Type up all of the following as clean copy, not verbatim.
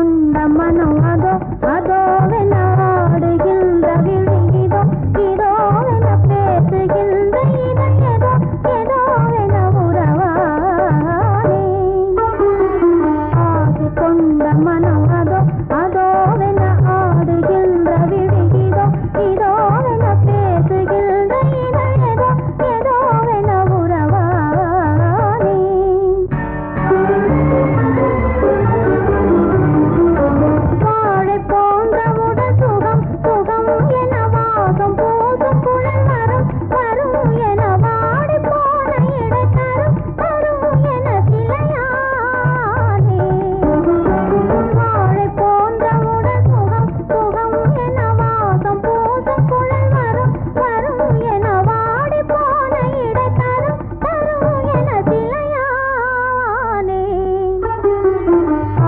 கொண்ட மனம் அதோ அதோவென ஆடுகின்ற விழிகிதோ இதோவென பேசுகின்ற இதயதோ ஏதோவென உறவானே. ஆசை கொண்ட மனம் அதோ அதோவென ஆடுகின்ற விழிகிதோ இதோவென பேசுகின்ற இதயதோ ஏதோவென உறவானே. வாழை போன்ற உடல் சுகம் சுகம் என வாசம் பூசும் குழல் வரும் வரும் என வாடி போன இடை தரும் தரும் என சிலையானே. வாழை போன்ற உடல் சுகம் சுகம் என வாசம் பூசும் குழல் வரும் வரும் என வாடி போன இடை தரும் தரும் என சிலையானே.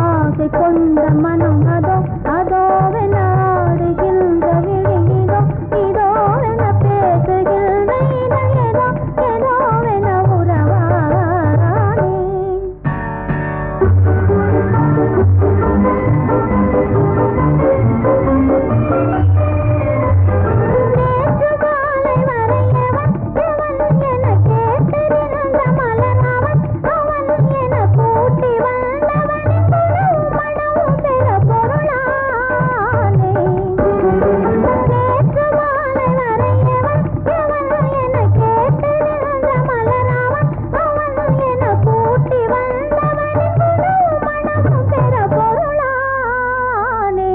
ஆசை கொண்ட மனம் அதோ அதோவென ஆடுகின்ற விழிகிதோ இதோவென பேசுகின்ற இதயதோ ஏதோவென உறவானே. நேற்று காலை வரை எவன் என கேட்டிருந்த மலரவன் அவன் என கூட்டி வந்தவனின் குணமும் மனமும் பெற பொருளானே. நேற்று காலை வரை எவன் என கேட்டிருந்த மலரவன் அவன் என கூட்டி வந்தவனின் குணமும் மனமும் பெற பொருளானே.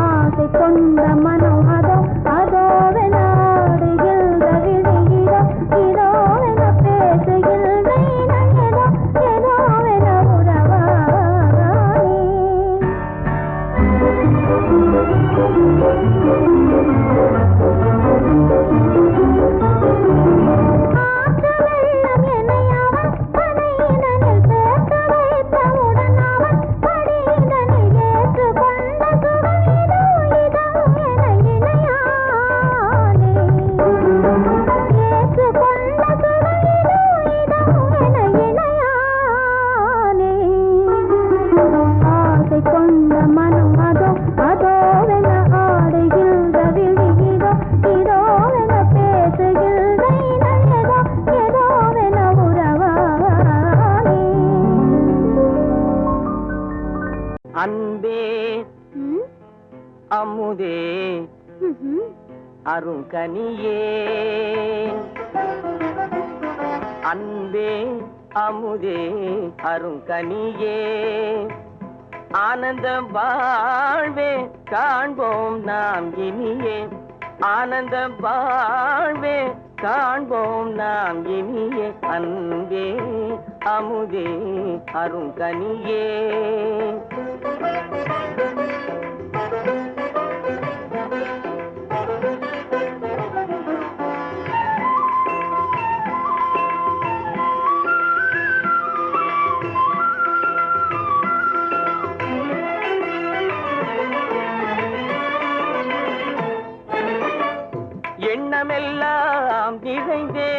ஆசை கொண்ட மனம் அதோ அதோவென ஆடுகின்ற விழிகிதோ இதோவென பேசுகின்ற இதயதோ ஏதோவென உறவானே. ஆற்று வெள்ளம் என்னை அவன் பனையினில் பேச வைத்தவுடன் அவன் படியினில் ஏற்றுக்கொண்ட சுகம் இதோ இதோ என இணையானே. ஏற்றுக்கொண்ட சுகம் இதோ இதோ என இணையானே. ஆசை கொண்ட மனம் அதோ அதோவென ஆடுகின்ற விழிகிதோ இதோவென பேசுகின்ற இதயதோ ஏதோவென உறவானே. அன்பே அமுதே அருங்கனியே. அன்பே அமுதே அருங்கனியே. ஆனந்தம் வாழ்வே காண்போம் நாம் இனியே. ஆனந்தம் வாழ்வே காண்போம் நாம் இனியே. அன்பே அமுதே அருங்கனியே. எண்ணமெல்லாம் நிறைந்தே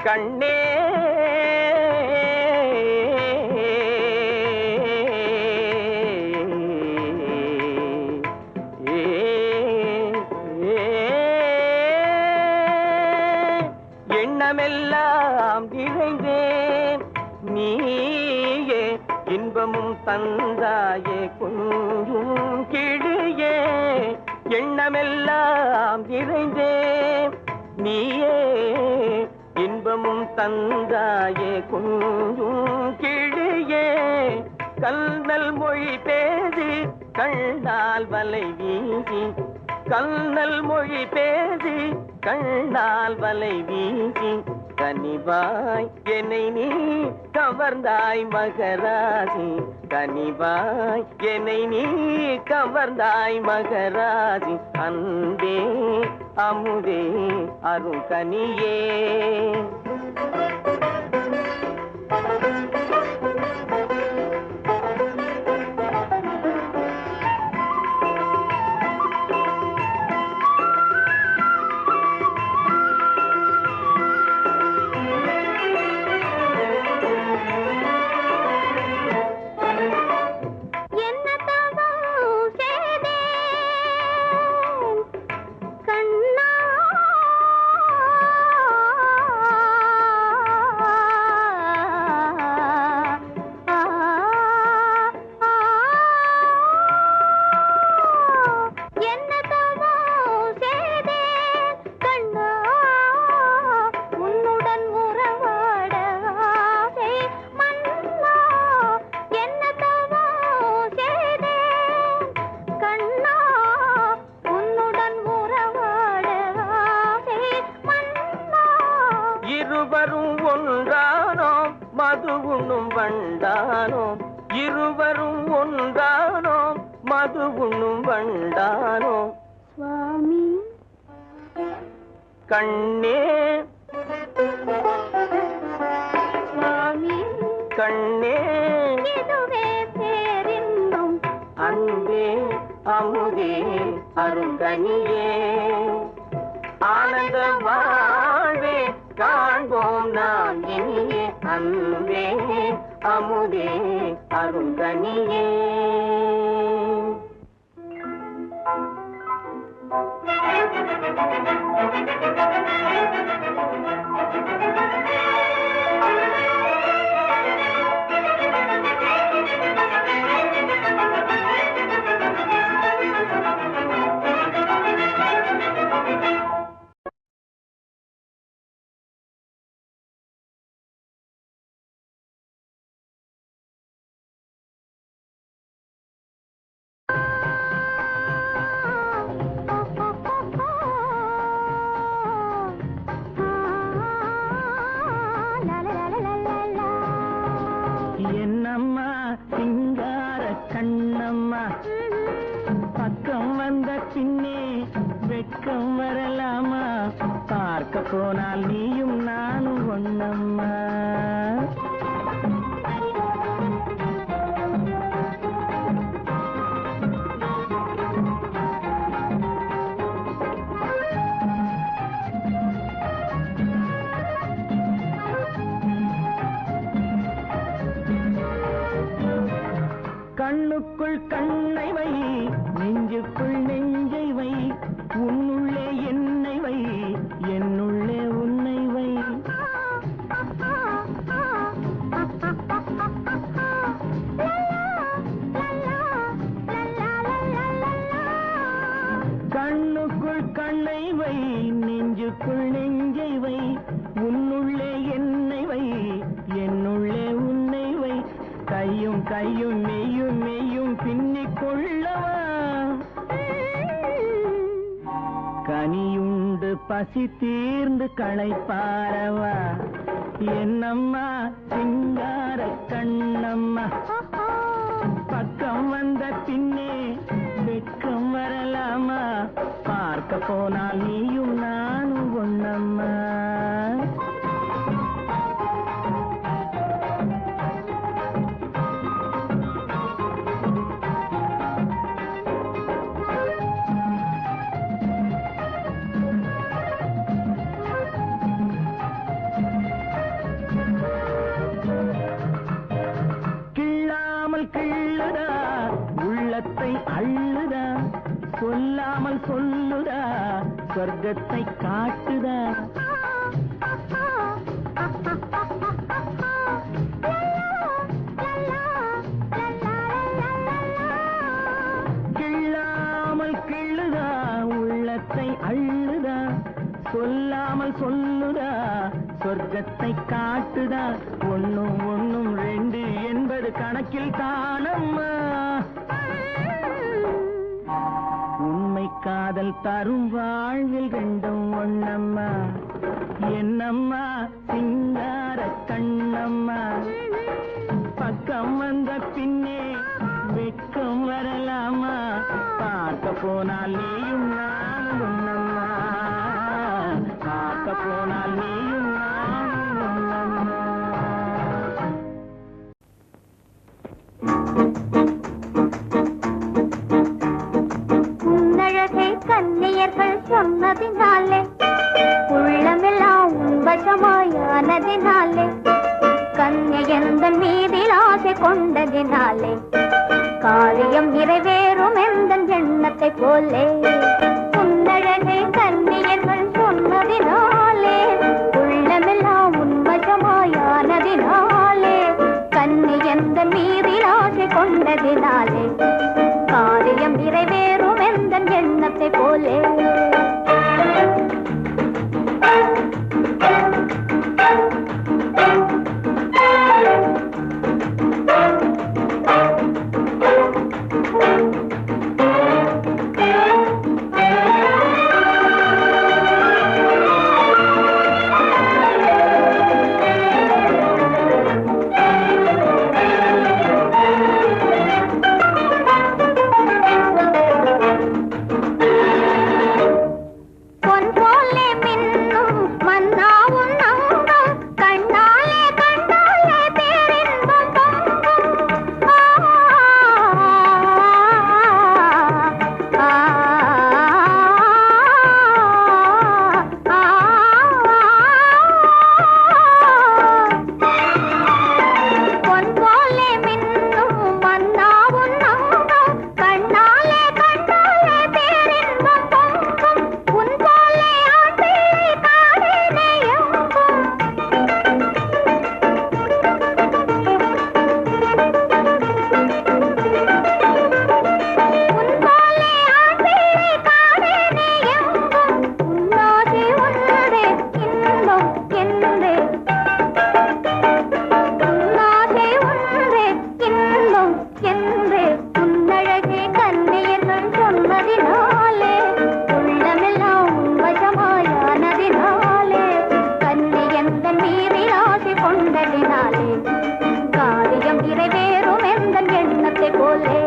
கண்ணே எண்ணமெல்லாம் நிறைந்தேன் நீயே இன்பமும் தந்தாயே கொஞ்சும் கிளியே. எண்ணமெல்லாம் நிறைந்தேன் நீயே இன்பமும் தந்தாயே கொஞ்சும் கிளியே. கல்நல் மொழி பேசி கண்ணால் வலை வீசி. கல்நல் மொழி பேசி கண்ணால் வலை வீசி. கனிவாய் என்னை நீ கவர்ந்தாய் மகராசி. கனிவாய் என்னை நீ கவர்ந்தாய் மகராசி. அன்பே அமுதே அருங்கனியே. இருவரும் ஒன்றானோம் மது உண்ணும் வண்டானோம் இருவரும் ஒன்றானோம் மது உண்ணும் வண்டானோம் சுவாமி கண்ணே சுவாமி கண்ணே இதுவே பேரின்பம் அன்பே அமுதே அருங்கனியே ஆனந்த வாழ்வே காண்போம் நாம் இனியே அன்பே அமுதே அருங்கனியே என்னம்மா சிங்கார கண்ணம்மா பக்கம் வந்த பின்னே வெட்கம் வரலாமா பார்க்க போனால் நீயும் நானும் ஒண்ணம்மா கண்ணுக்குள் கண்ணை வை நெஞ்சுக்குள் நெஞ்சை வை உன்னுள்ளே என்னை வை என்னுள்ளே உன்னை வை கண்ணுக்குள் கண்ணை வை நெஞ்சுக்குள் நெஞ்சை வை உன்னுள்ளே என்னை வை என்னுள்ளே உன்னை வை கையும் கையும் மெய்யும் மெய்யும் பின்னிக் கொள்ளவா கனியுண்டு பசி தீர்ந்து களைப்பாரவா என்னம்மா சிங்கார கண்ணம்மா பக்கம் வந்த பின்னே வெட்கம் வரலாமா பார்க்க போனால் நீயும் நானும் ஒண்ணம்மா கிள்ளுதா உள்ளத்தை அள்ளுதா சொல்லாமல் சொல்லுதா சொர்க்கத்தை காட்டுதா கிள்ளாமல் கிள்ளுதா உள்ளத்தை அள்ளுதா சொல்லாமல் சொல்லுதா சொர்க்கத்தை காட்டுதா ஒன்னும் ஒன்னும் ரெண்டு என்பது கணக்கில் தானம்மா உண்மை காதல் தரும் வாழ்வில் ரெண்டும் ஒண்ணம்மா என்னம்மா சிங்கார கண்ணம்மா பக்கம் வந்த பின்னே வெட்கம் வரலாமா பார்க்க போனால் நீயும் நானும் ஒண்ணம்மா பார்க்க போனால் நீயும் நானும் ஒண்ணம்மா உன்னழகை கன்னியர்கள் சொன்னதினாலே உள்ளமெல்லாம் உன்பசமாயானதினாலே கன்னியந்தன் மீதில் ஆசை கொண்டதினாலே காரியம் நிறைவேறும் எந்தன் எண்ணத்தை போலே உன்னழகை கன்னியர்கள் சொன்னதினாலே உள்ளமெல்லாம் உன்வசமாயானதினாலே கன்னியந்தன் மீதில் ஆசை கொண்டதினாலே காரியம் நிறைவேறும் எந்தன் எண்ணத்தை போலே கொண்டதினாலே காரியம் நிறைவேறும் எந்த எண்ணத்தை போலே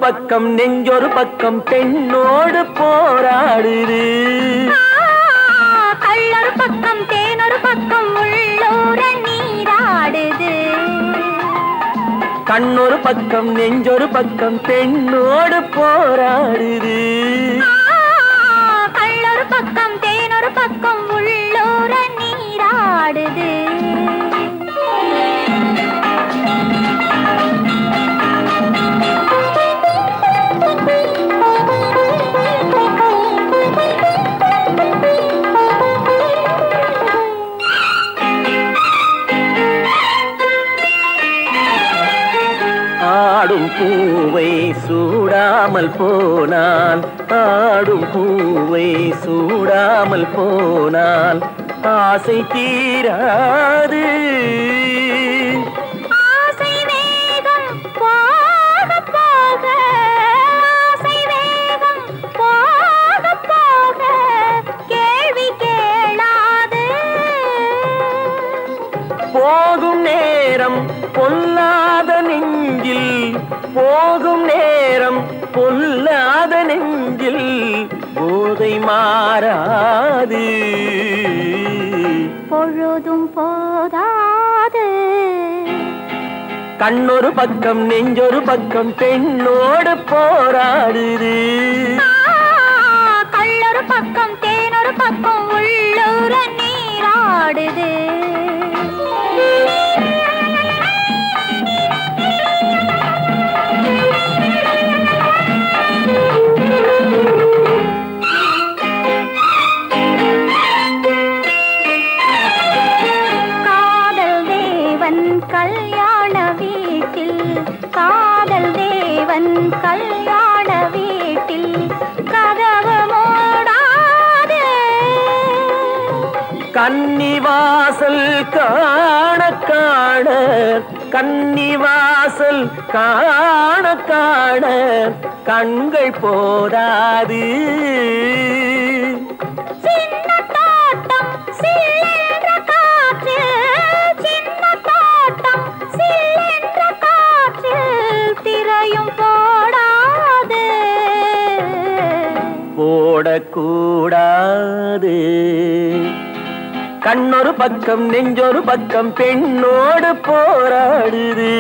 பக்கம் நெஞ்சொரு பக்கம் பெண்ணோடு போராடுது கள்ளொரு பக்கம் தேனொரு பக்கம் உள்ளூர நீராடுது கண்ணொரு பக்கம் நெஞ்சொரு பக்கம் பெண்ணோடு போராடுது கள்ளொரு பக்கம் தேனொரு பக்கம் உள்ளூர நீராடுது ஆடும் பூவை சூடாமல் போனால் ஆடும் பூவை சூடாமல் போனால் ஆசை தீராது ஆசை வேகம் போக போக ஆசை வேகம் போக போக கேள்வி கேளாது போகும் நேரம் பொல்லாத நெஞ்சில் போகும் நேரம் பொல்லாத நெஞ்சில் போதை மாறாது பொழுதும் போதாது கண்ணொரு பக்கம் நெஞ்சொரு பக்கம் பெண்ணோடு போராடுது கள்ளொரு பக்கம் தேனொரு பக்கம் உள்ளூர நீராடுது கல்யாண வீட்டில் காதல் தேவன் கல்யாண வீட்டில் கதவு மூடாது கன்னிவாசல் காண காண கன்னிவாசல் காண காண கண்கள் போதாது. சின்ன தோட்டம் சில்லென்ற காற்றில், சின்ன தோட்டம் சில்லென்ற காற்றில் திரையும் போடாது, போடக்கூடாது. கண்ணொரு பக்கம் நெஞ்சொரு பக்கம் பெண்ணோடு போராடுது.